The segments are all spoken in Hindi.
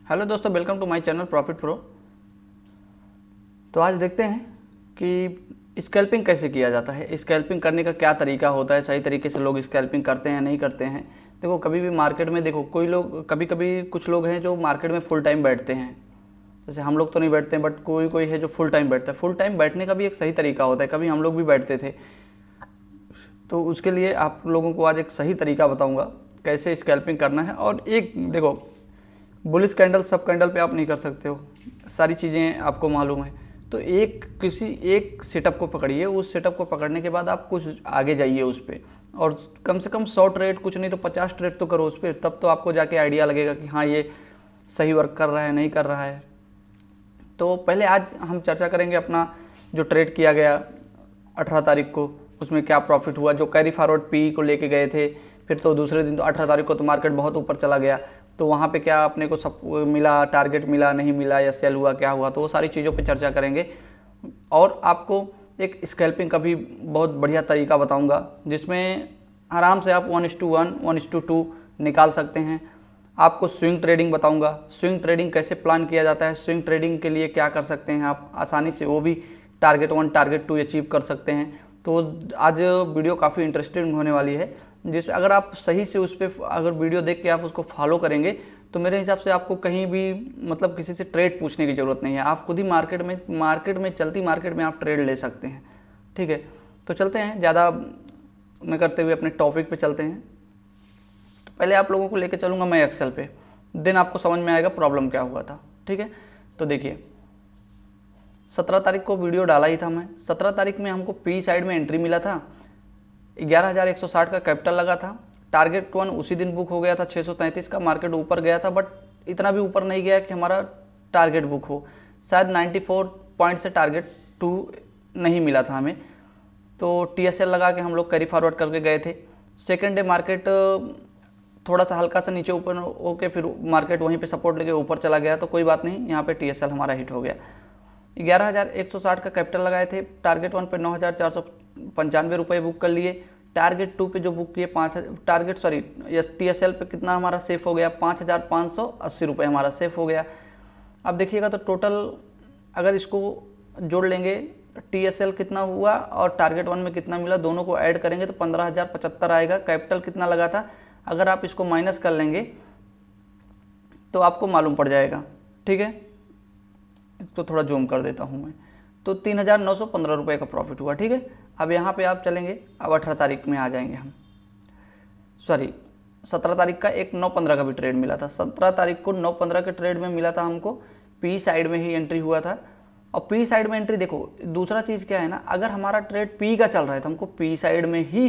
हेलो दोस्तों, welcome to my channel profit pro. तो आज देखते हैं कि स्कैल्पिंग कैसे किया जाता है, स्कैल्पिंग करने का क्या तरीका होता है, सही तरीके से लोग स्कैल्पिंग करते हैं नहीं करते हैं। देखो, कभी भी मार्केट में देखो, कोई लोग कभी कभी कुछ लोग हैं जो मार्केट में फुल टाइम बैठते हैं। जैसे हम लोग तो नहीं बैठते हैं, बट कोई कोई है जो फुल टाइम बैठता है। फुल टाइम बैठने का भी एक सही तरीका होता है, कभी हम लोग भी बैठते थे। तो उसके लिए आप लोगों को आज एक सही तरीका बताऊंगा कैसे स्कैल्पिंग करना है। और एक देखो, बुलिश कैंडल सब कैंडल पे आप नहीं कर सकते हो, सारी चीज़ें आपको मालूम है। तो किसी एक सेटअप को पकड़िए, उस सेटअप को पकड़ने के बाद आप कुछ आगे जाइए उस पर, और कम से कम 100 ट्रेड, कुछ नहीं तो 50 ट्रेड तो करो उस पर। तब तो आपको जाके आइडिया लगेगा कि हाँ, ये सही वर्क कर रहा है नहीं कर रहा है। तो पहले आज हम चर्चा करेंगे अपना जो ट्रेड किया गया 18 तारीख को, उसमें क्या प्रॉफिट हुआ। जो कैरी फॉरवर्ड पी को लेके गए थे, फिर तो दूसरे दिन तो 18 तारीख को तो मार्केट बहुत ऊपर चला गया। तो वहाँ पे क्या अपने को सब मिला, टारगेट मिला नहीं मिला, या सेल हुआ क्या हुआ, तो वो सारी चीज़ों पे चर्चा करेंगे। और आपको एक स्कैल्पिंग का भी बहुत बढ़िया तरीका बताऊंगा, जिसमें आराम से आप 1:1, 1:2 निकाल सकते हैं। आपको स्विंग ट्रेडिंग बताऊंगा, स्विंग ट्रेडिंग कैसे प्लान किया जाता है, स्विंग ट्रेडिंग के लिए क्या कर सकते हैं आप आसानी से, वो भी टारगेट 1 टारगेट 2 अचीव कर सकते हैं। तो आज वीडियो काफ़ी इंटरेस्टिंग होने वाली है, जिस अगर आप सही से उस पर अगर वीडियो देख के आप उसको फॉलो करेंगे तो मेरे हिसाब से आपको कहीं भी मतलब किसी से ट्रेड पूछने की ज़रूरत नहीं है। आप खुद ही चलती मार्केट में आप ट्रेड ले सकते हैं। ठीक है, तो चलते हैं, ज़्यादा न करते हुए अपने टॉपिक पे चलते हैं। तो पहले आप लोगों को लेके चलूँगा मैं एक्सेल पे, देन आपको समझ में आएगा प्रॉब्लम क्या हुआ था। ठीक है, तो देखिए 17 तारीख को वीडियो डाला ही था मैं। 17 तारीख में हमको पी साइड में एंट्री मिला था, 11,160 का कैपिटल लगा था। टारगेट 1 उसी दिन बुक हो गया था 633 का, मार्केट ऊपर गया था, बट इतना भी ऊपर नहीं गया कि हमारा टारगेट बुक हो। शायद 94 पॉइंट से टारगेट 2 नहीं मिला था हमें। तो टीएसएल लगा के हम लोग कैरी फॉरवर्ड करके गए थे। सेकेंड डे मार्केट थोड़ा सा हल्का सा नीचे ऊपर होके फिर मार्केट वहीं पे सपोर्ट लेके ऊपर चला गया, तो कोई बात नहीं, यहाँ पे टीएसएल हमारा हिट हो गया। 11,160 का कैपिटल लगाए थे, टारगेट 1 पे 9,495 रुपये बुक कर लिए। टारगेट 2 पे जो बुक किए टीएसएल पे कितना हमारा सेफ हो गया, 5,580 रुपये हमारा सेफ हो गया। अब देखिएगा तो टोटल अगर इसको जोड़ लेंगे, टीएसएल कितना हुआ और टारगेट 1 में कितना मिला, दोनों को ऐड करेंगे तो 15,075 आएगा। कैपिटल कितना लगा था, अगर आप इसको माइनस कर लेंगे तो आपको मालूम पड़ जाएगा। ठीक है, तो थोड़ा जूम कर देता हूँ मैं, तो 3,915 रुपये का प्रॉफिट हुआ। ठीक है, अब यहाँ पे आप चलेंगे, अब 18 तारीख में आ जाएंगे हम, सॉरी 17 तारीख का एक 9:15 का भी ट्रेड मिला था। 17 तारीख को 9:15 के ट्रेड में मिला था हमको, पी साइड में ही एंट्री हुआ था। और पी साइड में एंट्री, देखो दूसरा चीज़ क्या है ना, अगर हमारा ट्रेड पी का चल रहा है तो हमको पी साइड में ही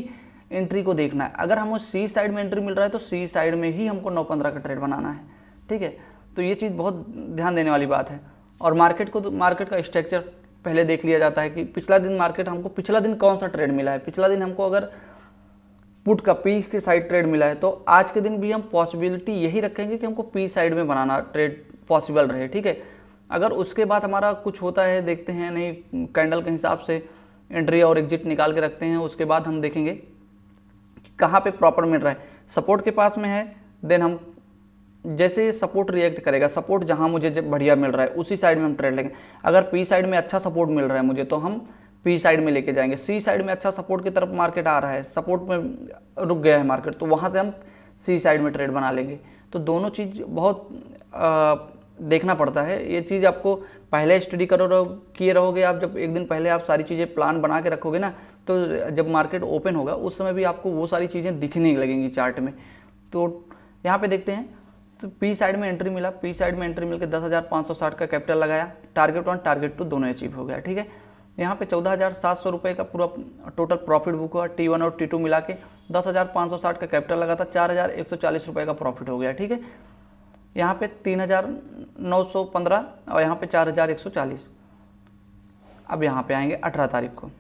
एंट्री को देखना है। अगर हमको सी साइड में एंट्री मिल रहा है तो सी साइड में ही हमको 9:15 का ट्रेड बनाना है। ठीक है, तो ये चीज़ बहुत ध्यान देने वाली बात है। और मार्केट का स्ट्रक्चर पहले देख लिया जाता है कि पिछला दिन कौन सा ट्रेड मिला है। पिछला दिन हमको अगर पुट का पी के साइड ट्रेड मिला है, तो आज के दिन भी हम पॉसिबिलिटी यही रखेंगे कि हमको पी साइड में बनाना ट्रेड पॉसिबल रहे। ठीक है, अगर उसके बाद हमारा कुछ होता है, देखते हैं, नहीं कैंडल के हिसाब से एंट्री और एग्जिट निकाल के रखते हैं, उसके बाद हम देखेंगे कि कहाँ पे प्रॉपर मिल रहा है। सपोर्ट के पास में है, देन हम जैसे सपोर्ट रिएक्ट करेगा, सपोर्ट जहाँ मुझे जब बढ़िया मिल रहा है उसी साइड में हम ट्रेड लेंगे। अगर पी साइड में अच्छा सपोर्ट मिल रहा है मुझे, तो हम पी साइड में लेके जाएंगे। सी साइड में अच्छा सपोर्ट की तरफ मार्केट आ रहा है, सपोर्ट में रुक गया है मार्केट, तो वहाँ से हम सी साइड में ट्रेड बना लेंगे। तो दोनों चीज़ बहुत देखना पड़ता है। ये चीज़ आपको पहले स्टडी किए रहोगे आप, जब एक दिन पहले आप सारी चीज़ें प्लान बना के रखोगे ना, तो जब मार्केट ओपन होगा उस समय भी आपको वो सारी चीज़ें दिखने लगेंगी चार्ट में। तो यहाँ पे देखते हैं, तो पी साइड में एंट्री मिला, पी साइड में एंट्री मिलकर 10,560 का कैपिटल लगाया, टारगेट 1 टारगेट 2 दोनों अचीव हो गया। ठीक है, यहाँ पे 14,700 रुपये का पूरा टोटल प्रॉफिट बुक हुआ, T1 और T2 मिला के 10,560 का कैपिटल लगा था, 4,140 रुपये का प्रॉफिट हो गया। ठीक है, यहाँ पे 3,915 और यहाँ पे 4,140। अब यहाँ पे आएंगे 18 तारीख को।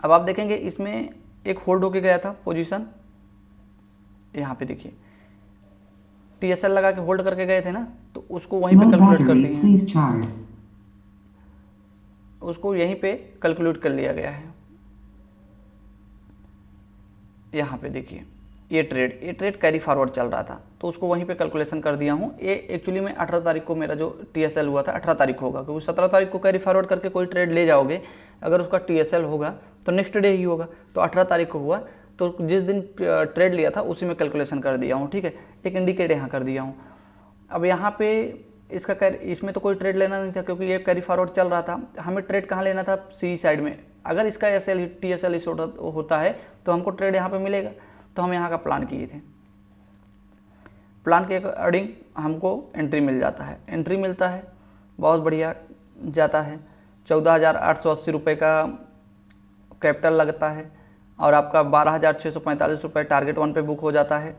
अब आप देखेंगे इसमें एक होल्ड होके गया था पोजीशन, यहाँ पे देखिए टीएसएल लगा के होल्ड करके गए थे ना, तो उसको वहीं पे कैलकुलेट कर दिए हैं, उसको यहीं पे कैलकुलेट कर लिया गया है। यहाँ पे देखिए ये ट्रेड कैरी फॉरवर्ड चल रहा था, तो उसको वहीं पे कैलकुलेशन कर दिया हूँ। ये एक्चुअली में 18 तारीख को मेरा जो TSL हुआ था 18 तारीख को होगा, क्योंकि 17 तारीख को कैरी फॉरवर्ड करके कोई ट्रेड ले जाओगे, अगर उसका TSL होगा तो नेक्स्ट डे ही होगा। तो 18 तारीख को हुआ, तो जिस दिन ट्रेड लिया था उसी में कैलकुलेशन कर दिया हूँ, ठीक है। एक इंडिकेट यहाँ कर दिया हूँ। अब यहाँ पे इसमें तो कोई ट्रेड लेना नहीं था, क्योंकि ये कैरी फॉरवर्ड चल रहा था। हमें ट्रेड कहाँ लेना था? सी साइड में। अगर इसका TSL होता है तो हमको ट्रेड यहाँ पे मिलेगा। तो हम यहाँ का प्लान किए थे, प्लान के अकॉर्डिंग हमको एंट्री मिल जाता है। एंट्री मिलता है, बहुत बढ़िया जाता है। 14,880 रुपये का कैपिटल लगता है और आपका 12,645 रुपये टारगेट 1 पे बुक हो जाता है।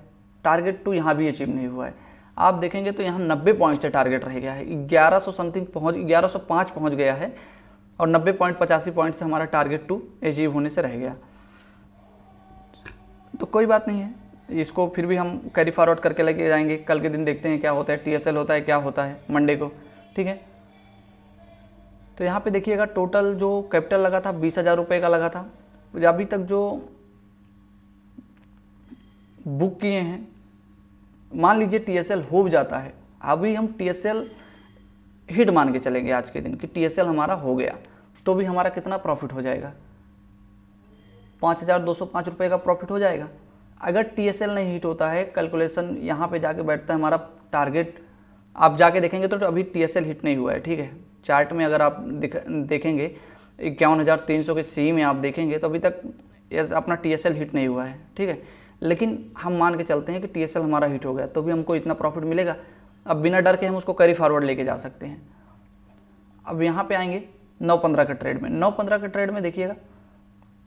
टारगेट 2 यहाँ भी अचीव नहीं हुआ है। आप देखेंगे तो यहाँ 90 पॉइंट से टारगेट रह गया है, 1100 समथिंग 1105 पहुँच गया है और 90.85 पॉइंट से हमारा टारगेट 2 अचीव होने से रह गया। तो कोई बात नहीं है, इसको फिर भी हम कैरी फॉरवर्ड करके लेके जाएंगे। कल के दिन देखते हैं क्या होता है, TSL होता है क्या होता है मंडे को, ठीक है। तो यहाँ पे देखिएगा टोटल जो कैपिटल लगा था 20,000 रुपये का लगा था। अभी तक जो बुक किए हैं, मान लीजिए TSL हो जाता है, अभी हम TSL हिट मान के चलेंगे आज के दिन कि TSL हमारा हो गया, तो भी हमारा कितना प्रॉफिट हो जाएगा? 5,205 रुपये का प्रॉफिट हो जाएगा। अगर TSL नहीं हिट होता है, कैलकुलेशन यहाँ पे जाके बैठता है हमारा टारगेट, आप जाके देखेंगे तो अभी TSL हिट नहीं हुआ है, ठीक है। चार्ट में अगर आप देखेंगे 51,300 के सी में आप देखेंगे तो अभी तक अपना TSL हिट नहीं हुआ है, ठीक है। लेकिन हम मान के चलते हैं कि TSL हमारा हिट हो गया, तो भी हमको इतना प्रॉफिट मिलेगा। अब बिना डर के हम उसको कैरी फॉरवर्ड लेके जा सकते हैं। अब यहाँ पे आएंगे 9-15 के ट्रेड में। 9-15 के ट्रेड में देखिएगा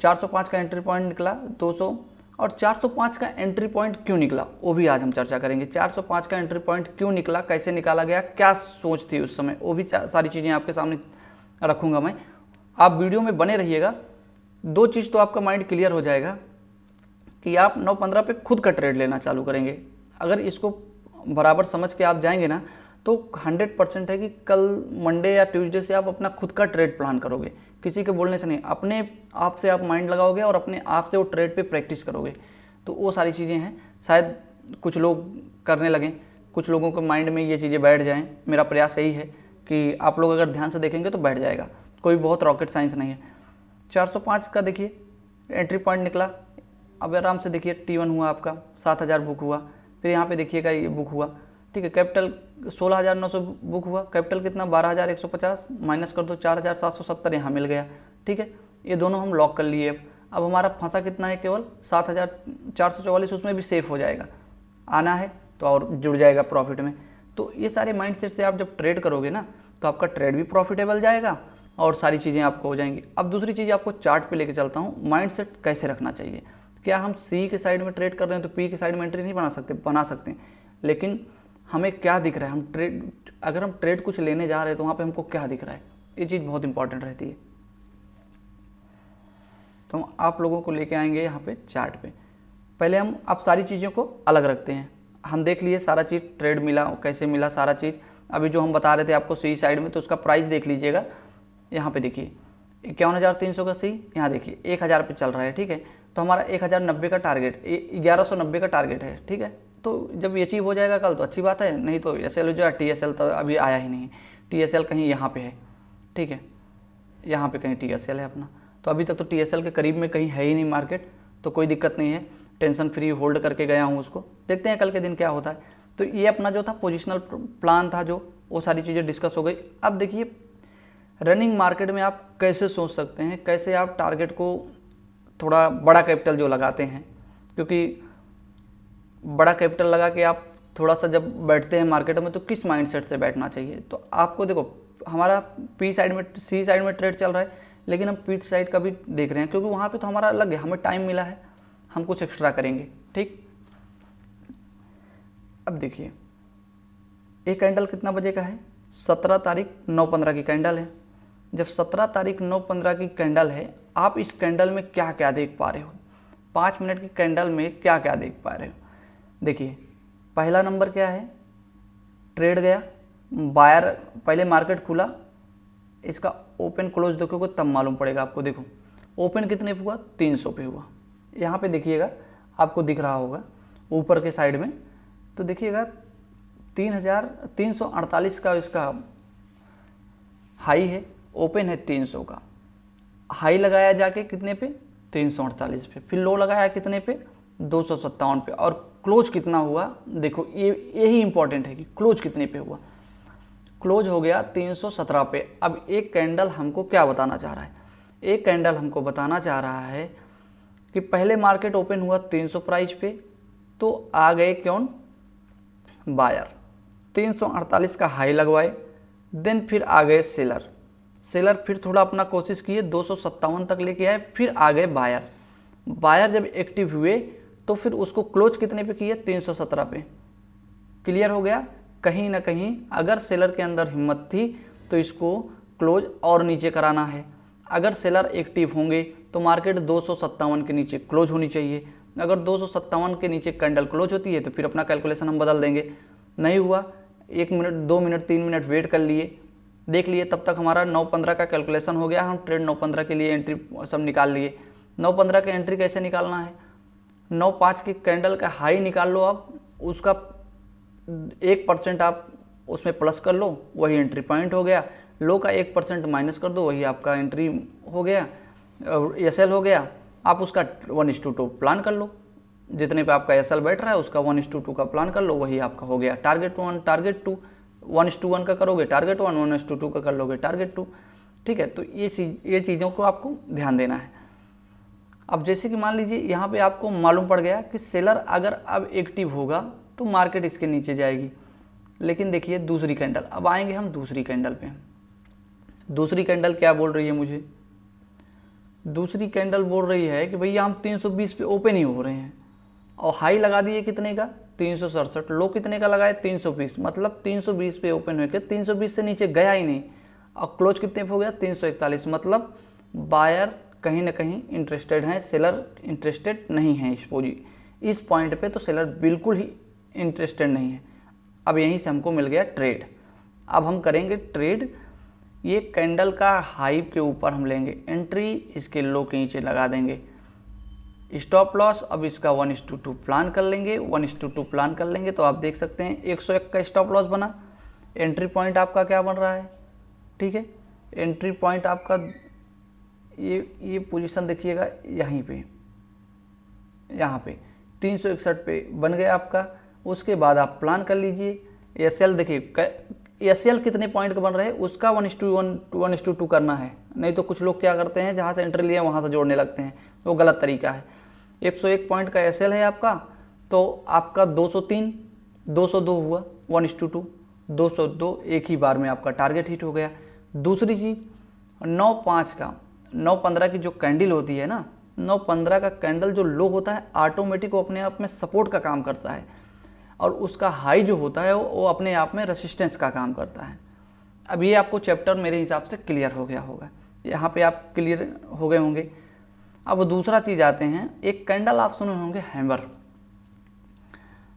405 का एंट्री पॉइंट निकला, 200 और 405 का एंट्री पॉइंट क्यों निकला वो भी आज हम चर्चा करेंगे। 405 का एंट्री पॉइंट क्यों निकला, कैसे निकाला गया, क्या सोच थी उस समय, वो भी सारी चीज़ें आपके सामने रखूँगा मैं। आप वीडियो में बने रहिएगा। 2 चीज़ तो आपका माइंड क्लियर हो जाएगा कि आप 9-15 पे खुद का ट्रेड लेना चालू करेंगे। अगर इसको बराबर समझ के आप जाएंगे ना, तो 100% है कि कल मंडे या ट्यूसडे से आप अपना खुद का ट्रेड प्लान करोगे, किसी के बोलने से नहीं, अपने आप से आप माइंड लगाओगे और अपने आप से वो ट्रेड पे प्रैक्टिस करोगे। तो वो सारी चीज़ें हैं, शायद कुछ लोग करने लगें, कुछ लोगों के माइंड में ये चीज़ें बैठ जाएं। मेरा प्रयास यही है कि आप लोग अगर ध्यान से देखेंगे तो बैठ जाएगा, कोई बहुत रॉकेट साइंस नहीं है। 405 का देखिए एंट्री पॉइंट निकला। अब आराम से देखिए T1 हुआ आपका 7,000 बुक हुआ, फिर यहाँ पे देखिएगा ये बुक हुआ, ठीक है। कैपिटल 16,900 बुक हुआ, कैपिटल कितना 12,150 माइनस कर दो 4,770 यहाँ मिल गया, ठीक है। ये दोनों हम लॉक कर लिए। अब हमारा फंसा कितना है, केवल 7,444, उसमें भी सेफ हो जाएगा, आना है तो और जुड़ जाएगा प्रॉफिट में। तो ये सारे माइंडसेट से आप जब ट्रेड करोगे ना, तो आपका ट्रेड भी प्रॉफिटेबल जाएगा और सारी चीज़ें आपको हो जाएंगी। अब दूसरी चीज़ आपको चार्ट पे लेके चलता हूँ, माइंडसेट कैसे रखना चाहिए। क्या हम सी के साइड में ट्रेड कर रहे हैं तो पी के साइड में एंट्री नहीं बना सकते हैं, लेकिन हमें क्या दिख रहा है, हम ट्रेड अगर हम ट्रेड कुछ लेने जा रहे हैं तो वहाँ पे हमको क्या दिख रहा है, ये चीज़ बहुत इंपॉर्टेंट रहती है। तो हम आप लोगों को लेके आएंगे यहाँ पे चार्ट पे। पहले हम आप सारी चीज़ों को अलग रखते हैं। हम देख लिए सारा चीज़, ट्रेड मिला कैसे मिला सारा चीज़। अभी जो हम बता रहे थे आपको सी साइड में, तो उसका प्राइस देख लीजिएगा। यहाँ पे देखिए 51,300 का सी, यहाँ देखिए 1,000 पे चल रहा है, ठीक है। तो हमारा 1,090 का टारगेट, 1,190 का टारगेट है, ठीक है। तो जब ये अचीव हो जाएगा कल तो अच्छी बात है, नहीं तो SL जो है TSL तो अभी आया ही नहीं है। TSL कहीं यहाँ पे है, ठीक है, यहाँ पे कहीं TSL है अपना। तो अभी तक तो TSL के करीब में कहीं है ही नहीं मार्केट, तो कोई दिक्कत नहीं है, टेंशन फ्री होल्ड करके गया हूँ उसको। देखते हैं कल के दिन क्या होता है। तो ये अपना जो था पोजिशनल प्लान था, जो वो सारी चीज़ें डिस्कस हो गई। अब देखिए रनिंग मार्केट में आप कैसे सोच सकते हैं, कैसे आप टारगेट को थोड़ा बड़ा कैपिटल जो लगाते हैं, क्योंकि बड़ा कैपिटल लगा के आप थोड़ा सा जब बैठते हैं मार्केट में तो किस माइंडसेट से बैठना चाहिए। तो आपको देखो हमारा सी साइड में ट्रेड चल रहा है, लेकिन हम पी साइड का भी देख रहे हैं, क्योंकि वहाँ पे तो हमारा अलग है, हमें टाइम मिला है, हम कुछ एक्स्ट्रा करेंगे, ठीक। अब देखिए एक कैंडल कितना बजे का है, 17 तारीख 9-15 की कैंडल है। जब 17 तारीख 9-15 की कैंडल है, आप इस कैंडल में क्या क्या देख पा रहे हो, 5 मिनट की कैंडल में क्या क्या देख पा रहे हो। देखिए पहला नंबर क्या है, ट्रेड गया, बायर पहले मार्केट खुला, इसका ओपन क्लोज देखोगे तब मालूम पड़ेगा आपको। देखो ओपन कितने पे हुआ, 300 पे हुआ। यहाँ पे देखिएगा आपको दिख रहा होगा ऊपर के साइड में, तो देखिएगा 3,348 का इसका हाई है, ओपन है 300 का, हाई लगाया जाके कितने पे 348 पे, फिर लो लगाया कितने पे 257 पे, और क्लोज कितना हुआ देखो, ये यही इंपॉर्टेंट है कि क्लोज कितने पे हुआ। क्लोज हो गया 317 पे। अब एक कैंडल हमको क्या बताना चाह रहा है, एक कैंडल हमको बताना चाह रहा है कि पहले मार्केट ओपन हुआ 300 प्राइस पे, तो आ गए कौन, बायर, 348 का हाई लगवाए, देन फिर आ गए सेलर, सेलर फिर थोड़ा अपना कोशिश किए 257 तक लेके आए, फिर आ गए बायर, बायर जब एक्टिव हुए तो फिर उसको क्लोज कितने पे किए 317 पे। क्लियर हो गया, कहीं ना कहीं अगर सेलर के अंदर हिम्मत थी तो इसको क्लोज और नीचे कराना है। अगर सेलर एक्टिव होंगे तो मार्केट 257 के नीचे क्लोज होनी चाहिए, अगर 257 के नीचे कैंडल क्लोज होती है तो फिर अपना कैलकुलेशन हम बदल देंगे। नहीं हुआ, 1 मिनट 2 मिनट 3 मिनट वेट कर लिए, देख लिए, तब तक हमारा 9:15 का कैलकुलेशन हो गया, हम ट्रेड 9:15 के लिए एंट्री सब निकाल लिए। 9:15 का एंट्री कैसे निकालना है, 9:05 की कैंडल का हाई निकाल लो, आप उसका 1% आप उसमें प्लस कर लो, वही एंट्री पॉइंट हो गया। लो का 1% माइनस कर दो, वही आपका एंट्री हो गया, एसएल हो गया। आप उसका 1:2 प्लान कर लो, जितने पे आपका एसएल बैठ रहा है उसका 1:2 का प्लान कर लो, वही आपका हो गया टारगेट 1 टारगेट 2। 1:1 का करोगे टारगेट 1, 1:2 का कर लोगे टारगेट 2। ठीक है, तो ये चीज़ों को आपको ध्यान देना है। अब जैसे कि मान लीजिए यहाँ पे आपको मालूम पड़ गया कि सेलर अगर अब एक्टिव होगा तो मार्केट इसके नीचे जाएगी, लेकिन देखिए दूसरी कैंडल, अब आएंगे हम दूसरी कैंडल पे। दूसरी कैंडल क्या बोल रही है मुझे, दूसरी कैंडल बोल रही है कि भैया हम 320 पे ओपन ही हो रहे हैं, और हाई लगा दिए कितने का 367, लो कितने का लगाए 320, मतलब 320 पे ओपन होकर 320 से नीचे गया ही नहीं, और क्लोज कितने पे हो गया 341, मतलब बायर कहीं ना कहीं इंटरेस्टेड हैं, सेलर इंटरेस्टेड नहीं है इस पॉइंट पे, तो सेलर बिल्कुल ही इंटरेस्टेड नहीं है। अब यहीं से हमको मिल गया ट्रेड। अब हम करेंगे ट्रेड, ये कैंडल का हाई के ऊपर हम लेंगे एंट्री, इसके लो के नीचे लगा देंगे स्टॉप लॉस। अब इसका 1:2 प्लान कर लेंगे, 1:2 प्लान कर लेंगे तो आप देख सकते हैं 101 का स्टॉप लॉस बना, एंट्री पॉइंट आपका क्या बन रहा है, ठीक है, एंट्री पॉइंट आपका ये पोजीशन देखिएगा यहीं पे, यहाँ पे 361 पे बन गया आपका। उसके बाद आप प्लान कर लीजिए एसएल, देखिए एसएल कितने पॉइंट का बन रहा है उसका 1:2 करना है, नहीं तो कुछ लोग क्या करते हैं जहाँ से एंट्री लिया वहाँ से जोड़ने लगते हैं, वो गलत तरीका है। 101 पॉइंट का एसएल है आपका, तो आपका 203 202 हुआ 1:2, 202 एक ही बार में आपका टारगेट हिट हो गया। दूसरी चीज़ 9:05 का 9:15 की जो कैंडल होती है ना, 9:15 का कैंडल जो लो होता है ऑटोमेटिक वो अपने आप में सपोर्ट का काम करता है, और उसका हाई जो होता है वो अपने आप में रेसिस्टेंस का काम करता है। अब ये आपको चैप्टर मेरे हिसाब से क्लियर हो गया होगा, यहाँ पे आप क्लियर हो गए होंगे। अब दूसरा चीज़ आते हैं, एक कैंडल आप सुने होंगे हैमर,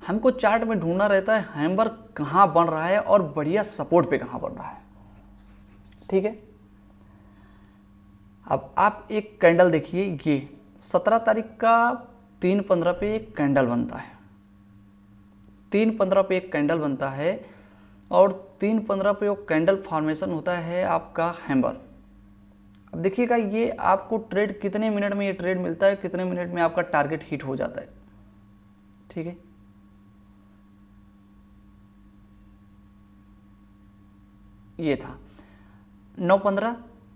हमको चार्ट में ढूंढना रहता है हैमर कहाँ बन रहा है और बढ़िया सपोर्ट पे कहाँ बन रहा है, ठीक है। अब आप एक कैंडल देखिए, ये 17 तारीख का 3:15 पे एक कैंडल बनता है, 3:15 पे एक कैंडल बनता है, और 3:15 पे वो कैंडल फॉर्मेशन होता है आपका हैमर। अब देखिएगा ये आपको ट्रेड कितने मिनट में ये ट्रेड मिलता है, कितने मिनट में आपका टारगेट हिट हो जाता है, ठीक है। ये था 9:15,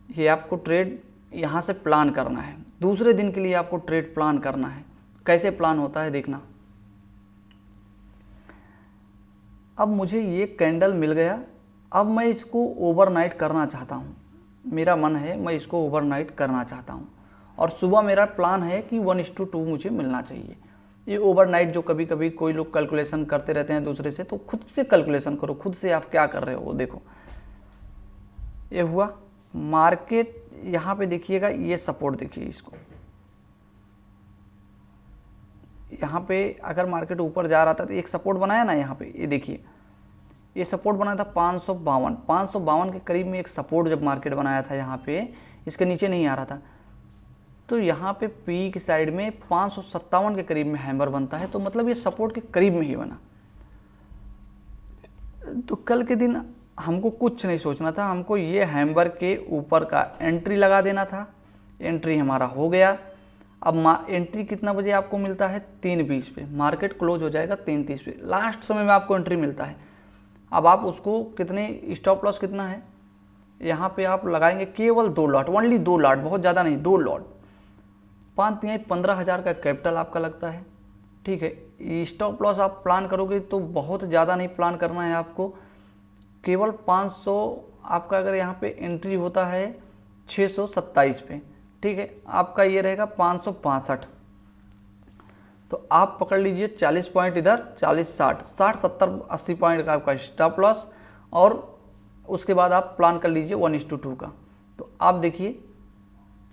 ये आपको ट्रेड यहाँ से प्लान करना है, दूसरे दिन के लिए आपको ट्रेड प्लान करना है। कैसे प्लान होता है देखना, अब मुझे ये कैंडल मिल गया, अब मैं इसको ओवरनाइट करना चाहता हूँ, मेरा मन है मैं इसको ओवरनाइट करना चाहता हूँ, और सुबह मेरा प्लान है कि 1:2 मुझे मिलना चाहिए। ये ओवरनाइट जो कभी कभी कोई लोग कैलकुलेशन करते रहते हैं दूसरे से, तो खुद से कैलकुलेशन करो, खुद से आप क्या कर रहे हो वो देखो। ये हुआ मार्केट, यहाँ पे देखिएगा ये सपोर्ट देखिए इसको, यहाँ पे अगर मार्केट ऊपर जा रहा था तो एक सपोर्ट बनाया ना यहाँ पे, ये देखिए ये सपोर्ट बनाया था 552 के करीब में एक सपोर्ट जब मार्केट बनाया था यहाँ पे, इसके नीचे नहीं आ रहा था, तो यहाँ पे पी की साइड में 557 के करीब में हैमर बनता है, तो मतलब ये सपोर्ट के करीब में ही बना। तो कल के दिन हमको कुछ नहीं सोचना था, हमको ये हैमर के ऊपर का एंट्री लगा देना था। एंट्री हमारा हो गया। अब एंट्री कितना बजे आपको मिलता है? 3:20 पे। मार्केट क्लोज हो जाएगा 3:30 पे, लास्ट समय में आपको एंट्री मिलता है। अब आप उसको कितने, स्टॉप लॉस कितना है यहाँ पे आप लगाएंगे? केवल 2 लॉट, ओनली 2 लॉट, बहुत ज़्यादा नहीं, 2 लॉट। 15,000 का कैपिटल आपका लगता है, ठीक है। स्टॉप लॉस आप प्लान करोगे तो बहुत ज़्यादा नहीं प्लान करना है आपको, केवल 500 आपका अगर यहाँ पे एंट्री होता है 627 पे, ठीक है, आपका ये रहेगा 565। तो आप पकड़ लीजिए 40 पॉइंट इधर, 40 60 60 70 80 पॉइंट का आपका स्टॉप लॉस, और उसके बाद आप प्लान कर लीजिए 1:2 का। तो आप देखिए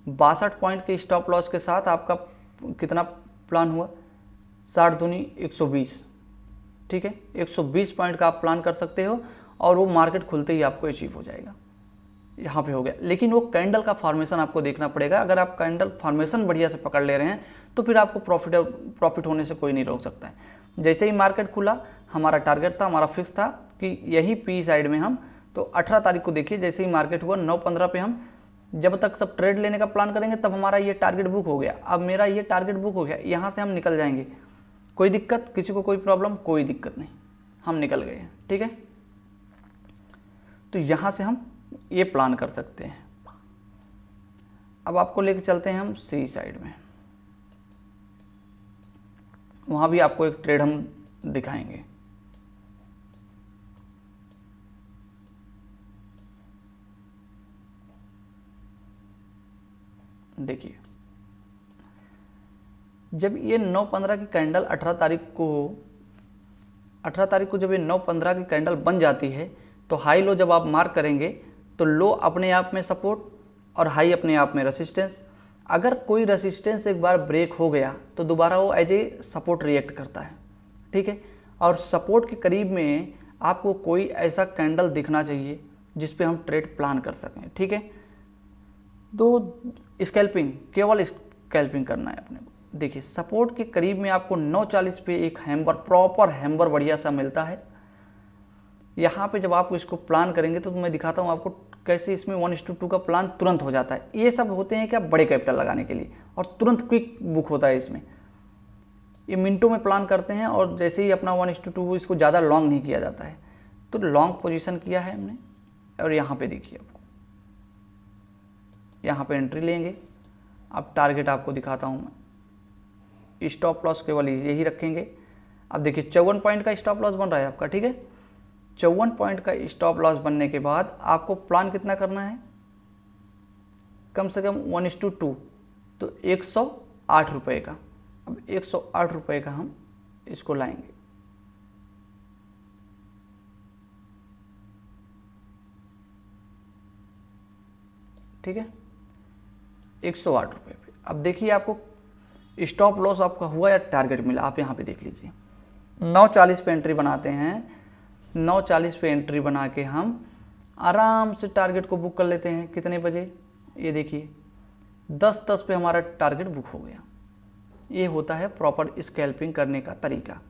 62 पॉइंट के स्टॉप लॉस के साथ आपका कितना प्लान हुआ? 60 दूनी 120, ठीक है। 120 पॉइंट का आप प्लान कर सकते हो, और वो मार्केट खुलते ही आपको अचीव हो जाएगा। यहाँ पे हो गया। लेकिन वो कैंडल का फॉर्मेशन आपको देखना पड़ेगा। अगर आप कैंडल फॉर्मेशन बढ़िया से पकड़ ले रहे हैं तो फिर आपको प्रॉफिट होने से कोई नहीं रोक सकता है। जैसे ही मार्केट खुला, हमारा टारगेट था, हमारा फिक्स था कि यही पी साइड में हम, तो 18 तारीख को देखिए जैसे ही मार्केट हुआ 9:15 पे हम जब तक सब ट्रेड लेने का प्लान करेंगे तब हमारा ये टारगेट बुक हो गया। अब मेरा ये टारगेट बुक हो गया, यहाँ से हम निकल जाएंगे। कोई दिक्कत, किसी को कोई प्रॉब्लम? कोई दिक्कत नहीं, हम निकल गए, ठीक है। तो यहाँ से हम ये प्लान कर सकते हैं। अब आपको लेके चलते हैं हम सी साइड में, वहाँ भी आपको एक ट्रेड हम दिखाएंगे। देखिए जब ये 9:15 की कैंडल 18 तारीख को जब ये 9:15 की कैंडल बन जाती है, तो हाई लो जब आप मार्क करेंगे तो लो अपने आप में सपोर्ट और हाई अपने आप में रेसिस्टेंस। अगर कोई रेसिस्टेंस एक बार ब्रेक हो गया तो दोबारा वो एज ए सपोर्ट रिएक्ट करता है, ठीक है। और सपोर्ट के करीब में आपको कोई ऐसा कैंडल दिखना चाहिए जिस पे हम ट्रेड प्लान कर सकें, ठीक है। तो स्कैल्पिंग, केवल स्कैल्पिंग करना है अपने को। देखिए सपोर्ट के करीब में आपको 9:40 पे एक हैमर, प्रॉपर हैमर बढ़िया सा मिलता है। यहाँ पे जब आप इसको प्लान करेंगे तो मैं दिखाता हूँ आपको कैसे इसमें 1:2 का प्लान तुरंत हो जाता है। ये सब होते हैं क्या, बड़े कैपिटल लगाने के लिए, और तुरंत क्विक बुक होता है इसमें। ये मिनटों में प्लान करते हैं, और जैसे ही अपना 1:2 इसको ज़्यादा लॉन्ग नहीं किया जाता है। तो लॉन्ग पोजीशन किया है हमने, और यहाँ पे देखिए आपको यहाँ पे एंट्री लेंगे। अब टारगेट आपको दिखाता हूँ मैं, स्टॉप लॉस केवल यही रखेंगे। अब देखिए 54 पॉइंट का स्टॉप लॉस बन रहा है आपका, ठीक है। 54 पॉइंट का स्टॉप लॉस बनने के बाद आपको प्लान कितना करना है? कम से कम 1:2, तो 108 रुपये का। अब 108 रुपये का हम इसको लाएंगे, ठीक है, 108 रुपये पे। अब देखिए आपको स्टॉप लॉस आपका हुआ या टारगेट मिला, आप यहाँ पे देख लीजिए। 9:40 पे एंट्री बनाते हैं, 9:40 पे एंट्री बना के हम आराम से टारगेट को बुक कर लेते हैं। कितने बजे? ये देखिए 10:10 पे हमारा टारगेट बुक हो गया। ये होता है प्रॉपर स्कैल्पिंग करने का तरीका,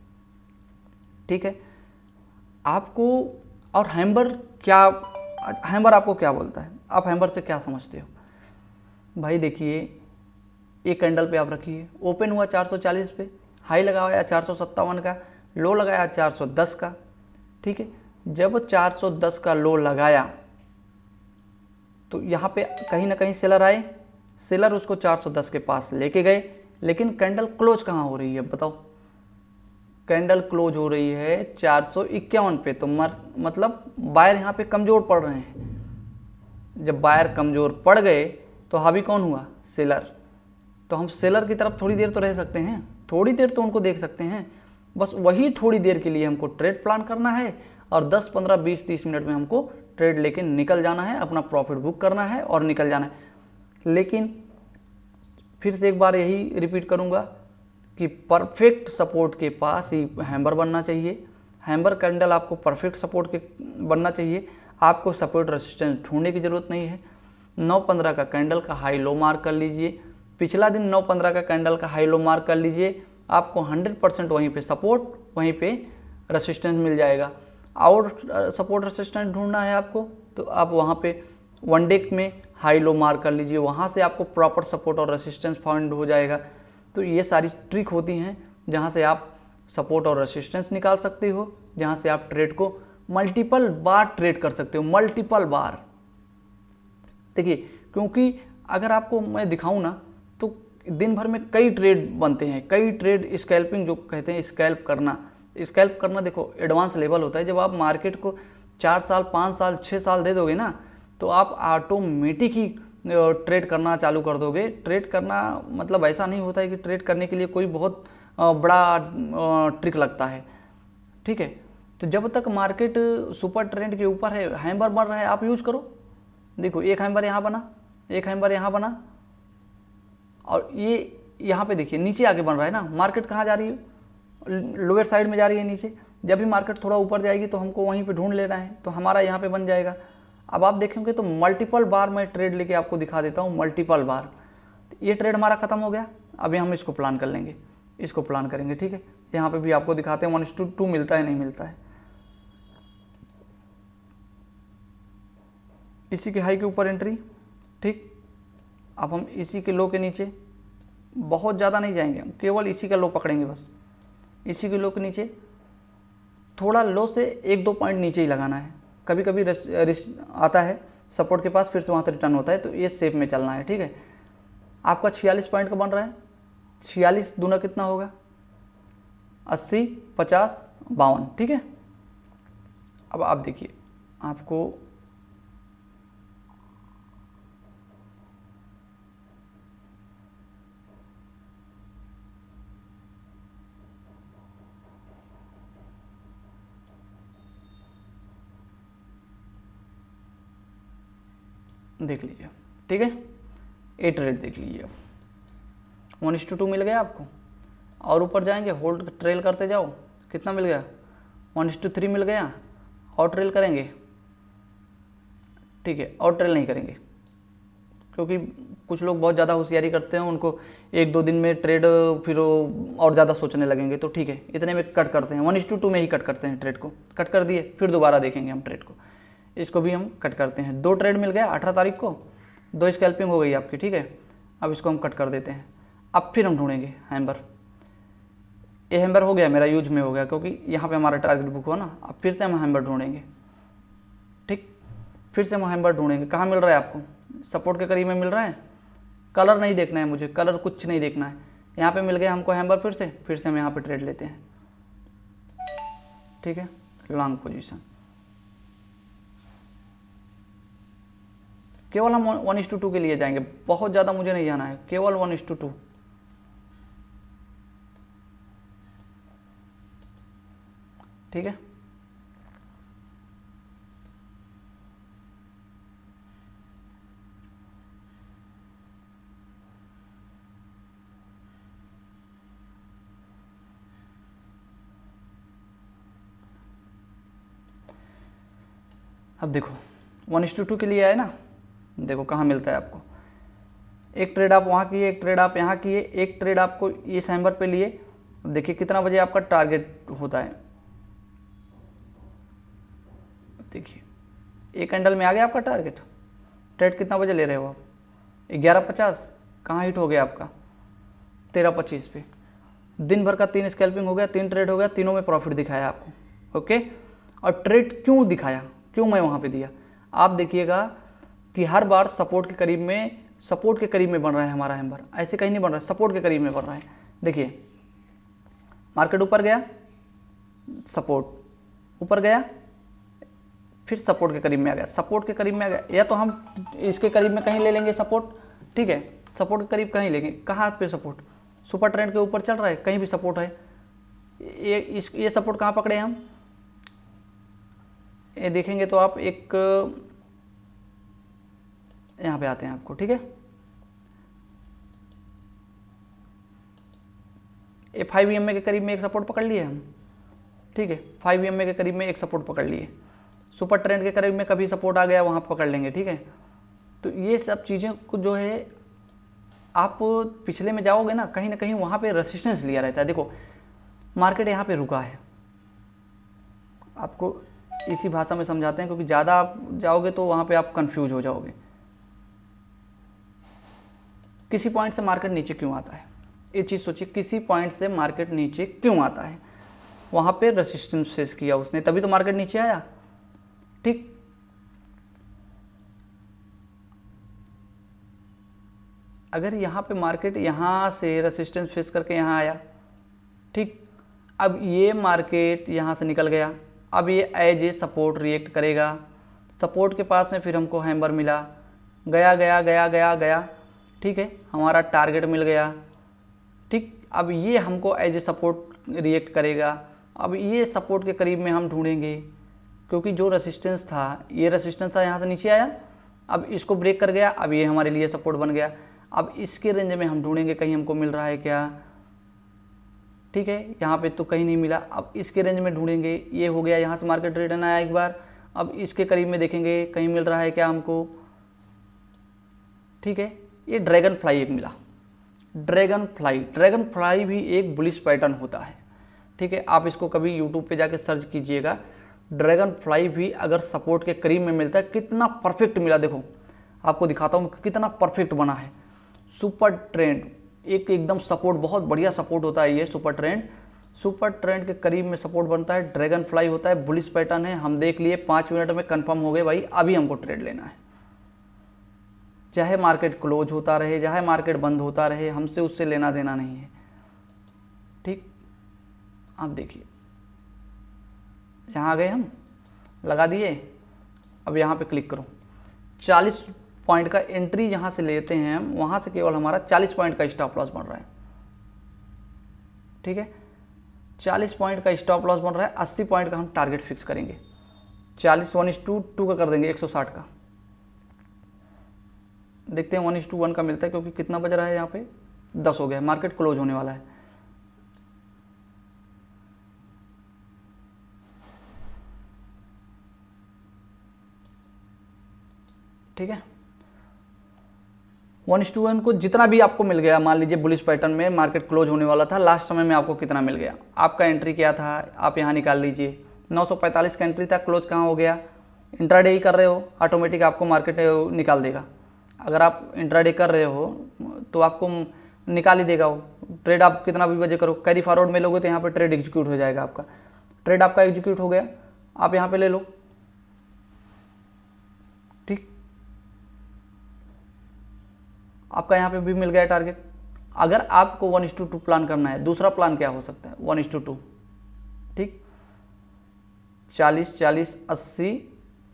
ठीक है। आपको और हैमर आपको क्या बोलता है? आप हैमर से क्या समझते हो भाई? देखिए एक कैंडल पे आप रखिए, ओपन हुआ 440 पे, हाई लगाया 457 का, लो लगाया 410 का, ठीक है। जब 410 का लो लगाया तो यहाँ पे कहीं ना कहीं सेलर आए, सेलर उसको 410 के पास लेके गए। लेकिन कैंडल क्लोज कहाँ हो रही है बताओ? कैंडल क्लोज हो रही है 451 पे। तो मतलब बायर यहाँ पे कमज़ोर पड़ रहे हैं। जब बायर कमज़ोर पड़ गए तो हावी कौन हुआ? सेलर। तो हम सेलर की तरफ थोड़ी देर तो रह सकते हैं, थोड़ी देर तो उनको देख सकते हैं। बस वही थोड़ी देर के लिए हमको ट्रेड प्लान करना है, और 10, 15, 20, 30 मिनट में हमको ट्रेड लेके निकल जाना है, अपना प्रॉफिट बुक करना है और निकल जाना है। लेकिन फिर से एक बार यही रिपीट करूँगा कि परफेक्ट सपोर्ट के पास ही हैमर बनना चाहिए। हैमर कैंडल आपको परफेक्ट सपोर्ट के बनना चाहिए, आपको सपोर्ट रेसिस्टेंस ढूंढने की ज़रूरत नहीं है। 9:15 का कैंडल का हाई लो मार्क कर लीजिए, पिछला दिन 9:15 का कैंडल का हाई लो मार्क कर लीजिए, आपको 100% वहीं पे सपोर्ट, वहीं पे रेसिस्टेंस मिल जाएगा। और सपोर्ट रेसिस्टेंस ढूंढना है आपको तो आप वहाँ पे वन डे में हाई लो मार्क कर लीजिए, वहाँ से आपको प्रॉपर सपोर्ट और रेसिस्टेंस फाइंड हो जाएगा। तो ये सारी ट्रिक होती हैं जहाँ से आप सपोर्ट और रेसिस्टेंस निकाल सकते हो, जहाँ से आप ट्रेड को मल्टीपल बार ट्रेड कर सकते हो, मल्टीपल बार। देखिए, क्योंकि अगर आपको मैं दिखाऊं ना तो दिन भर में कई ट्रेड बनते हैं, कई ट्रेड स्कैल्पिंग जो कहते हैं, स्कैल्प करना देखो एडवांस लेवल होता है। जब आप मार्केट को 4 साल 5 साल 6 साल दे दोगे ना तो आप ऑटोमेटिक ही ट्रेड करना चालू कर दोगे। ट्रेड करना मतलब ऐसा नहीं होता है कि ट्रेड करने के लिए कोई बहुत बड़ा ट्रिक लगता है, ठीक है। तो जब तक मार्केट सुपर ट्रेंड के ऊपर है, हैमर बन रहा है, आप यूज करो। देखो, एक हैमर यहाँ बना, एक हैमर यहाँ बना, और ये यहाँ पे देखिए नीचे आके बन रहा है ना। मार्केट कहाँ जा रही है? लोअर साइड में जा रही है नीचे। जब भी मार्केट थोड़ा ऊपर जाएगी तो हमको वहीं पे ढूंढ लेना है, तो हमारा यहाँ पे बन जाएगा। अब आप देखेंगे तो मल्टीपल बार मैं ट्रेड लेके आपको दिखा देता हूँ, मल्टीपल बार। ये ट्रेड हमारा खत्म हो गया, अभी हम इसको प्लान कर लेंगे, इसको प्लान करेंगे, ठीक है। यहाँ पे भी आपको दिखाते हैं 1:2 मिलता है नहीं मिलता है। इसी के हाई के ऊपर एंट्री, ठीक। अब हम इसी के लो के नीचे बहुत ज़्यादा नहीं जाएंगे, केवल इसी का लो पकड़ेंगे बस। इसी के लो के नीचे थोड़ा लो से 1-2 पॉइंट नीचे ही लगाना है। कभी कभी आता है सपोर्ट के पास, फिर से वहाँ से रिटर्न होता है, तो ये शेप में चलना है, ठीक है। आपका 46 पॉइंट का बन रहा है, 46 दूना कितना होगा? 80, 50, 52, ठीक है। अब आप देखिए, आपको देख लीजिए, ठीक है। ए ट्रेड देख लीजिए, अब 1:2 मिल गया आपको। और ऊपर जाएंगे, होल्ड ट्रेल करते जाओ, कितना मिल गया? 1:3 मिल गया। और ट्रेल करेंगे, ठीक है। और ट्रेल नहीं करेंगे क्योंकि कुछ लोग बहुत ज़्यादा होशियारी करते हैं, उनको 1-2 दिन में ट्रेड फिर और ज़्यादा सोचने लगेंगे, तो ठीक है इतने में कट करते हैं। 1:2 में ही कट करते हैं ट्रेड को। कट कर दिए, फिर दोबारा देखेंगे हम ट्रेड को, इसको भी हम कट करते हैं। 2 ट्रेड मिल गया 18 तारीख को, 2 स्कैल्पिंग हो गई आपकी, ठीक है। अब इसको हम कट कर देते हैं। अब फिर हम ढूंढेंगे हैमर। ये हैमर हो गया मेरा, यूज में हो गया, क्योंकि यहाँ पे हमारा टारगेट बुक हुआ ना। अब फिर से हम हैमर ढूंढेंगे, ठीक। फिर से हम हैमर ढूंढेंगे। कहाँ मिल रहा है आपको? सपोर्ट के करीब में मिल रहा है। कलर नहीं देखना है मुझे, कलर कुछ नहीं देखना है। यहाँ पे मिल गया हमको हैमर, फिर से हम यहाँ पे ट्रेड लेते हैं, ठीक है। लॉन्ग पोजीशन, केवल हम 1:2 के लिए जाएंगे, बहुत ज़्यादा मुझे नहीं जाना है, केवल 1:2, ठीक है। अब देखो 1:2 के लिए आए ना, देखो कहाँ मिलता है आपको। एक ट्रेड आप वहाँ किए, एक ट्रेड आप यहाँ किए, एक ट्रेड आपको इस हैमर पे लिए। देखिए कितना बजे आपका टारगेट होता है, देखिए एक कैंडल में आ गया आपका टारगेट। ट्रेड कितना बजे ले रहे हो आप? 11:50। कहाँ हिट हो गया आपका? 13:25 पे। दिन भर का 3 स्कैल्पिंग हो गया, 3 ट्रेड हो गया, तीनों में प्रॉफिट दिखाया आपको, ओके। और ट्रेड क्यों दिखाया, क्यों मैं वहाँ पे दिया? आप देखिएगा कि हर बार सपोर्ट के करीब में बन रहा है हमारा हैमर, ऐसे कहीं नहीं बन रहा है, सपोर्ट के करीब में बन रहा है। देखिए मार्केट ऊपर गया, सपोर्ट, ऊपर गया, फिर सपोर्ट के करीब में आ गया, सपोर्ट के करीब में आ गया, या तो हम इसके करीब में कहीं ले लेंगे सपोर्ट, ठीक है। सपोर्ट के करीब कहीं लेंगे, कहाँ पे सपोर्ट? सुपर ट्रेंड के ऊपर चल रहा है, कहीं भी सपोर्ट है। ये सपोर्ट कहाँ पकड़े हम? ये देखेंगे तो आप एक यहाँ पे आते हैं आपको, ठीक है। ये 5 EMA के करीब में एक सपोर्ट पकड़ लिए हम, ठीक है। 5 EMA के करीब में एक सपोर्ट पकड़ लिए। सुपर ट्रेंड के करीब में कभी सपोर्ट आ गया, वहाँ पकड़ लेंगे, ठीक है। तो ये सब चीज़ें को जो है आप पिछले में जाओगे ना कहीं वहाँ पे रेसिस्टेंस लिया रहता है। देखो मार्केट यहाँ पे रुका है, आपको इसी भाषा में समझाते हैं क्योंकि ज़्यादा आप जाओगे तो वहाँ पे आप कंफ्यूज हो जाओगे। किसी पॉइंट से मार्केट नीचे क्यों आता है, ये चीज़ सोचिए, किसी पॉइंट से मार्केट नीचे क्यों आता है, वहाँ पे रेसिस्टेंस फेस किया उसने, तभी तो मार्केट नीचे आया। ठीक, अगर यहाँ पे मार्केट यहाँ से रेसिस्टेंस फेस करके यहाँ आया, ठीक, अब ये मार्केट यहाँ से निकल गया, अब ये एज ए सपोर्ट रिएक्ट करेगा, सपोर्ट के पास में फिर हमको हैमर मिला, गया गया गया गया गया, ठीक है, हमारा टारगेट मिल गया। ठीक, अब ये हमको एज ए सपोर्ट रिएक्ट करेगा, अब ये सपोर्ट के करीब में हम ढूंढेंगे क्योंकि जो रेसिस्टेंस था, ये रेसिस्टेंस था, यहाँ से नीचे आया, अब इसको ब्रेक कर गया, अब ये हमारे लिए सपोर्ट बन गया। अब इसके रेंज में हम ढूंढेंगे कहीं हमको मिल रहा है क्या, ठीक है, यहाँ पे तो कहीं नहीं मिला, अब इसके रेंज में ढूंढेंगे, ये हो गया, यहाँ से मार्केट रिटर्न आया एक बार, अब इसके करीब में देखेंगे कहीं मिल रहा है क्या हमको, ठीक है। ये ड्रैगन फ्लाई एक मिला, ड्रैगन फ्लाई भी एक बुलिश पैटर्न होता है, ठीक है, आप इसको कभी यूट्यूब पे जाके सर्च कीजिएगा। ड्रैगन फ्लाई भी अगर सपोर्ट के करीब में मिलता है, कितना परफेक्ट मिला, देखो आपको दिखाता हूँ कितना परफेक्ट बना है। सुपर ट्रेंड एक एकदम सपोर्ट, बहुत बढ़िया सपोर्ट होता है ये सुपर ट्रेंड के करीब में सपोर्ट बनता है, ड्रैगन फ्लाई होता है, बुलिश पैटर्न है, हम देख लिए 5 मिनट में कंफर्म हो गए भाई, अभी हमको ट्रेड लेना है, चाहे मार्केट क्लोज होता रहे, चाहे मार्केट बंद होता रहे, हमसे उससे लेना देना नहीं है। ठीक, आप देखिए यहाँ आ गए, हम लगा दिए, अब यहाँ पे क्लिक करो, 40 पॉइंट का एंट्री जहाँ से लेते हैं हम, वहाँ से केवल हमारा 40 पॉइंट का स्टॉप लॉस बन रहा है, ठीक है, 40 पॉइंट का स्टॉप लॉस बन रहा है, 80 पॉइंट का हम टारगेट फिक्स करेंगे, 40 1:2 का कर देंगे, 160 का, देखते हैं 1:1 का मिलता है, क्योंकि कितना बज रहा है यहाँ पे 10 हो गया, मार्केट क्लोज होने वाला है। ठीक है, 1:1 को जितना भी आपको मिल गया, मान लीजिए बुलिश पैटर्न में मार्केट क्लोज होने वाला था, लास्ट समय में आपको कितना मिल गया, आपका एंट्री क्या था, आप यहाँ निकाल लीजिए, 945 का एंट्री था, क्लोज कहाँ हो गया, इंट्राडे ही कर रहे हो, ऑटोमेटिक आपको मार्केट निकाल देगा। अगर आप इंट्राडे कर रहे हो तो आपको निकाल ही देगा वो ट्रेड, आप कितना भी बजे करो, कैरी फॉरवर्ड में लोगे तो यहाँ पे ट्रेड एग्जीक्यूट हो जाएगा, आपका ट्रेड आपका एग्जीक्यूट हो गया, आप यहाँ पे ले लो। ठीक, आपका यहाँ पे भी मिल गया टारगेट। अगर आपको 1:2 प्लान करना है, दूसरा प्लान क्या हो सकता है, 1:2, ठीक, 40 40 80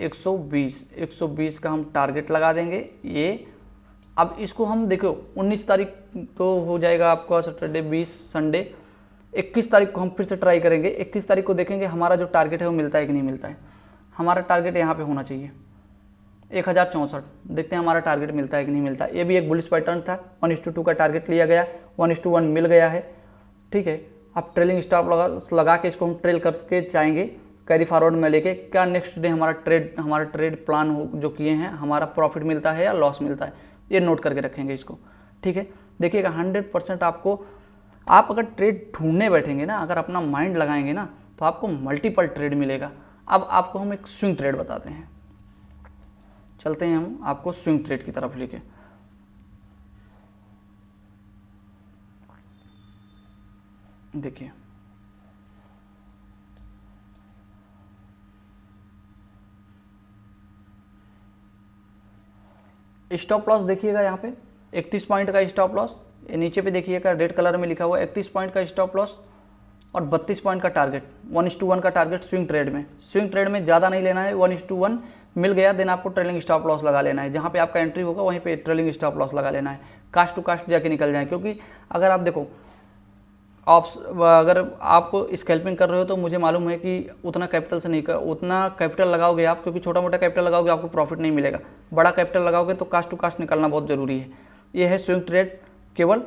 120 का हम टारगेट लगा देंगे ये। अब इसको हम देखो 19 तारीख तो हो जाएगा आपका सैटरडे, 20 संडे, 21 तारीख को हम फिर से ट्राई करेंगे, 21 तारीख को देखेंगे हमारा जो टारगेट है वो मिलता है कि नहीं मिलता है। हमारा टारगेट यहाँ पे होना चाहिए 1064, देखते हैं हमारा टारगेट मिलता है कि नहीं मिलता। ये भी एक बुलिश पैटर्न था, 1:2 का टारगेट लिया गया, 1:1 मिल गया है, ठीक है। अब ट्रेलिंग स्टॉप लगा के इसको हम ट्रेल करके जाएंगे कैरी फॉरवर्ड में लेके, क्या नेक्स्ट डे हमारा ट्रेड प्लान हो जो किए हैं, हमारा प्रॉफिट मिलता है या लॉस मिलता है, ये नोट करके रखेंगे इसको, ठीक है। देखिएगा 100% आपको, आप अगर ट्रेड ढूंढने बैठेंगे ना, अगर अपना माइंड लगाएंगे ना, तो आपको मल्टीपल ट्रेड मिलेगा। अब आपको हम एक स्विंग ट्रेड बताते हैं, चलते हैं हम आपको स्विंग ट्रेड की तरफ लेके। देखिए स्टॉप लॉस देखिएगा यहाँ पे 31 पॉइंट का स्टॉप लॉस, ये नीचे पे देखिएगा रेड कलर में लिखा हुआ है 31 पॉइंट का स्टॉप लॉस और 32 पॉइंट का टारगेट, 1:1 का टारगेट स्विंग ट्रेड में ज़्यादा नहीं लेना है, 1:1 मिल गया देन आपको ट्रेलिंग स्टॉप लॉस लगा लेना है, जहाँ पे आपका एंट्री होगा वहीं पे ट्रेलिंग स्टॉप लॉस लगा लेना है, कास्ट टू कास्ट जाके निकल जाए। क्योंकि अगर आप देखो अगर आप स्कैल्पिंग कर रहे हो तो मुझे मालूम है कि उतना कैपिटल लगाओगे आप, क्योंकि छोटा मोटा कैपिटल लगाओगे आपको प्रॉफिट नहीं मिलेगा, बड़ा कैपिटल लगाओगे तो कास्ट टू कास्ट निकलना बहुत ज़रूरी है। ये है स्विंग ट्रेड केवल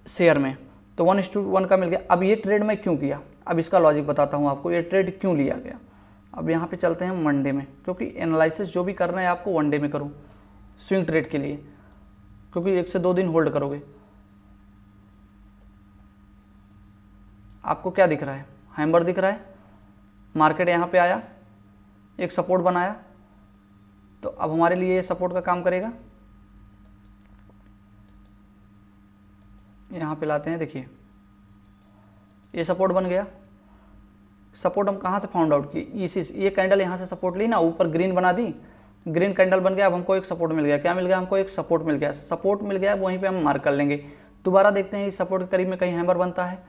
शेयर में, तो 1:1 का मिल गया। अब ये ट्रेड मैं क्यों किया, अब इसका लॉजिक बताता हूँ आपको, ये ट्रेड क्यों लिया गया। अब यहाँ पे चलते हैं वन डे में, क्योंकि एनालिसिस जो भी करना है आपको वन डे में करो स्विंग ट्रेड के लिए, क्योंकि 1 से 2 दिन होल्ड करोगे। आपको क्या दिख रहा है, हैमर दिख रहा है, मार्केट यहाँ पे आया, एक सपोर्ट बनाया, तो अब हमारे लिए ये सपोर्ट का काम करेगा। यहाँ पे लाते हैं, देखिए ये सपोर्ट बन गया। सपोर्ट हम कहाँ से फाउंड आउट किए, इसी ये कैंडल यहाँ से सपोर्ट ली ना, ऊपर ग्रीन बना दी, ग्रीन कैंडल बन गया। अब हमको एक सपोर्ट मिल गया, क्या मिल गया हमको, एक सपोर्ट मिल गया। सपोर्ट मिल गया, वहीं पे हम मार्क कर लेंगे। दोबारा देखते हैं इस सपोर्ट के करीब में कहीं हैमर बनता है।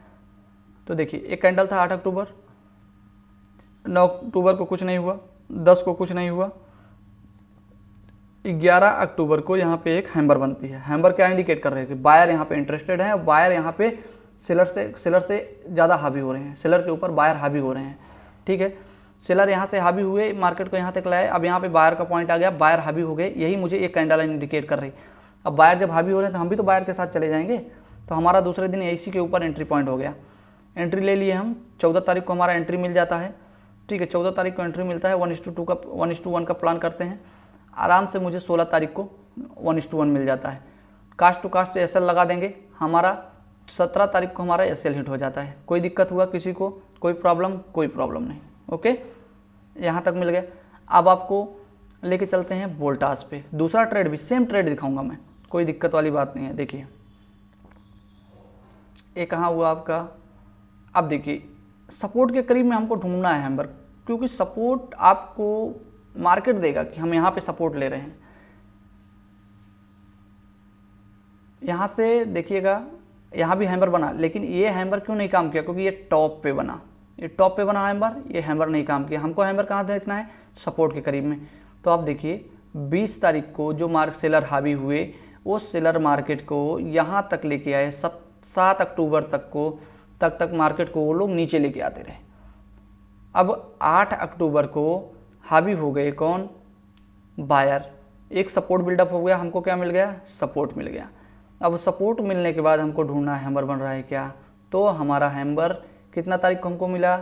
तो देखिए एक कैंडल था 8 अक्टूबर, 9 अक्टूबर को कुछ नहीं हुआ, 10 को कुछ नहीं हुआ, 11 अक्टूबर को यहाँ पे एक हैमर बनती है। हैमर क्या इंडिकेट कर रहे हैं कि बायर यहाँ पे इंटरेस्टेड है, बायर यहाँ पे सेलर से ज़्यादा हावी हो रहे हैं, सेलर के ऊपर बायर हावी हो रहे हैं। ठीक है, सेलर यहाँ से हावी हुए, मार्केट को यहाँ तक लाए, अब यहाँ पे बायर का पॉइंट आ गया, बायर हावी हो गए, यही मुझे एक कैंडल इंडिकेट कर रही। अब बायर जब हावी हो रहे हैं तो हम भी तो बायर के साथ चले जाएंगे। तो हमारा दूसरे दिन इसी के ऊपर एंट्री पॉइंट हो गया। एंट्री ले लिए हम, 14 तारीख को हमारा एंट्री मिल जाता है। ठीक है, 14 तारीख को एंट्री मिलता है, 1:1 का प्लान करते हैं। आराम से मुझे 16 तारीख को 1:1 मिल जाता है। कास्ट टू कास्ट एसएल लगा देंगे, हमारा 17 तारीख को हमारा एसएल हिट हो जाता है। कोई दिक्कत हुआ किसी को, कोई प्रॉब्लम नहीं। ओके, यहाँ तक मिल गया। अब आपको लेके चलते हैं वोल्टास पे। दूसरा ट्रेड भी सेम ट्रेड दिखाऊंगा मैं, कोई दिक्कत वाली बात नहीं है। देखिए ये कहाँ हुआ आपका, अब देखिए सपोर्ट के करीब में हमको ढूंढना है हैमर, क्योंकि सपोर्ट आपको मार्केट देगा कि हम यहाँ पे सपोर्ट ले रहे हैं। यहाँ से देखिएगा, यहाँ भी हैमर बना, लेकिन ये हैमर क्यों नहीं काम किया, क्योंकि ये टॉप पे बना, ये टॉप पे बना हैमर, ये हैमर नहीं काम किया। हमको हैमर कहाँ देखना है, सपोर्ट के करीब में। तो आप देखिए 20 तारीख को जो सेलर हावी हुए, वो सेलर मार्केट को यहाँ तक लेके आए, 7 अक्टूबर तक को, तक मार्केट को वो लोग नीचे लेके आते रहे। अब 8 अक्टूबर को हावी हो गए कौन, बायर, एक सपोर्ट बिल्डअप हो गया, हमको क्या मिल गया, सपोर्ट मिल गया। अब सपोर्ट मिलने के बाद हमको ढूंढना है हैमर बन रहा है क्या। तो हमारा हैमर कितना तारीख को हमको मिला,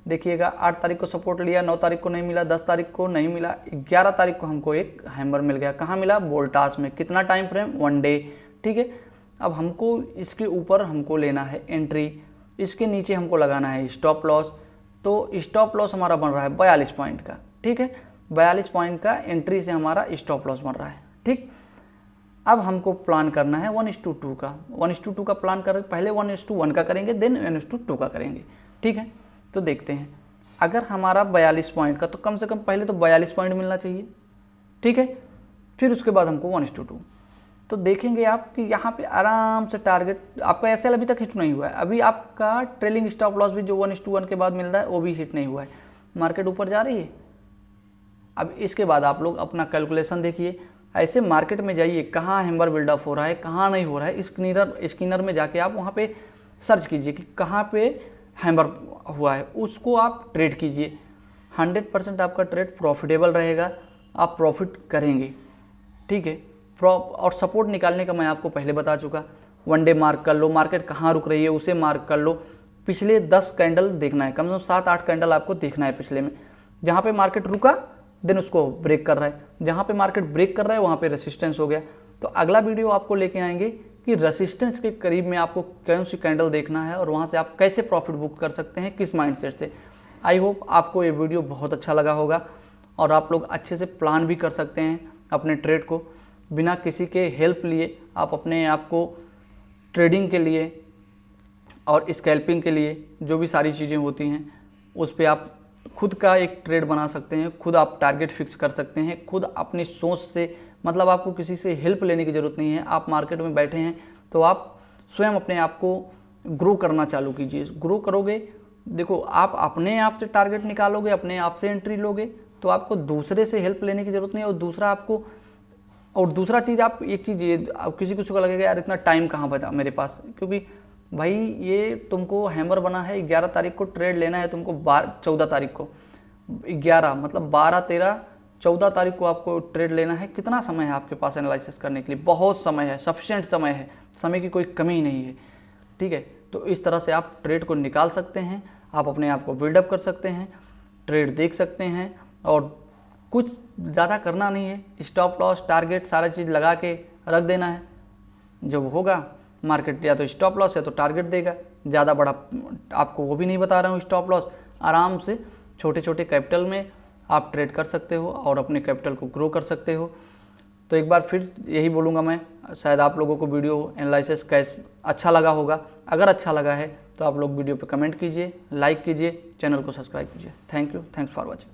देखिएगा 8 तारीख को सपोर्ट लिया, 9 तारीख को नहीं मिला, 10 तारीख को नहीं मिला, 11 तारीख को हमको एक हैमर मिल गया। कहाँ मिला, वोल्टास में। कितना टाइम फ्रेम, 1 डे। ठीक है, अब हमको इसके ऊपर हमको लेना है एंट्री, इसके नीचे हमको लगाना है स्टॉप लॉस। तो स्टॉप लॉस हमारा बन रहा है 42 पॉइंट का। ठीक है, 42 पॉइंट का एंट्री से हमारा स्टॉप लॉस बन रहा है। ठीक, अब हमको प्लान करना है 1:2 का। 1:2 का प्लान कर, पहले 1:1 का करेंगे, देन 1:2 का करेंगे। ठीक है, तो देखते हैं अगर हमारा 42 पॉइंट का, तो कम से कम पहले तो 42 पॉइंट मिलना चाहिए। ठीक है, फिर उसके बाद हमको 1:2। तो देखेंगे आप कि यहाँ पे आराम से टारगेट आपका एसएल अभी तक हिट नहीं हुआ है। अभी आपका ट्रेलिंग स्टॉप लॉस भी जो 1:1 के बाद मिल रहा है वो भी हिट नहीं हुआ है। मार्केट ऊपर जा रही है। अब इसके बाद आप लोग अपना कैलकुलेशन देखिए, ऐसे मार्केट में जाइए, कहाँ हैमर बिल्डअप हो रहा है, कहाँ नहीं हो रहा है। स्किनर में जाके आप वहाँ पे सर्च कीजिए कि कहाँ पे हैमर हुआ है, उसको आप ट्रेड कीजिए। 100% आपका ट्रेड प्रॉफिटेबल रहेगा, आप प्रॉफिट करेंगे। ठीक है, और सपोर्ट निकालने का मैं आपको पहले बता चुका। 1 डे मार्क कर लो, मार्केट कहाँ रुक रही है उसे मार्क कर लो। पिछले 10 कैंडल देखना है, कम से कम 7-8 कैंडल आपको देखना है पिछले में। जहाँ पे मार्केट रुका देन उसको ब्रेक कर रहा है, जहाँ पे मार्केट ब्रेक कर रहा है वहाँ पे रेसिस्टेंस हो गया। तो अगला वीडियो आपको लेके आएंगे कि रेसिस्टेंस के करीब में आपको कौन सी कैंडल देखना है और वहाँ से आप कैसे प्रॉफिट बुक कर सकते हैं, किस माइंडसेट से। आई होप आपको ये वीडियो बहुत अच्छा लगा होगा और आप लोग अच्छे से प्लान भी कर सकते हैं अपने ट्रेड को। बिना किसी के हेल्प लिए आप अपने आप को ट्रेडिंग के लिए और स्कैल्पिंग के लिए जो भी सारी चीज़ें होती हैं उस पे आप खुद का एक ट्रेड बना सकते हैं, खुद आप टारगेट फिक्स कर सकते हैं, खुद अपनी सोच से, मतलब आपको किसी से हेल्प लेने की ज़रूरत नहीं है। आप मार्केट में बैठे हैं तो आप स्वयं अपने आप को ग्रो करना चालू कीजिए। ग्रो करोगे, देखो आप अपने आप से टारगेट निकालोगे, अपने आप से एंट्री लोगे, तो आपको दूसरे से हेल्प लेने की ज़रूरत नहीं है। और दूसरा चीज़, आप एक चीज़ ये, किसी को लगेगा यार इतना टाइम कहाँ बचा मेरे पास, क्योंकि भाई ये तुमको हैमर बना है 11 तारीख को ट्रेड लेना है तुमको, 14 तारीख को, 11 मतलब 12, 13, 14 तारीख को आपको ट्रेड लेना है। कितना समय है आपके पास एनालिसिस करने के लिए, बहुत समय है, सफिशिएंट समय है, समय की कोई कमी नहीं है। ठीक है, तो इस तरह से आप ट्रेड को निकाल सकते हैं, आप अपने आप को बिल्डअप कर सकते हैं, ट्रेड देख सकते हैं और कुछ ज़्यादा करना नहीं है। स्टॉप लॉस, टारगेट सारा चीज़ लगा के रख देना है, जब होगा मार्केट या तो स्टॉप लॉस है तो टारगेट देगा, ज़्यादा बड़ा आपको वो भी नहीं बता रहा हूँ स्टॉप लॉस। आराम से छोटे छोटे कैपिटल में आप ट्रेड कर सकते हो और अपने कैपिटल को ग्रो कर सकते हो। तो एक बार फिर यही बोलूँगा मैं, शायद आप लोगों को वीडियो एनालिसिस कैसे अच्छा लगा होगा। अगर अच्छा लगा है तो आप लोग वीडियो पे कमेंट कीजिए, लाइक कीजिए, चैनल को सब्सक्राइब कीजिए। Thank you, thanks for watching.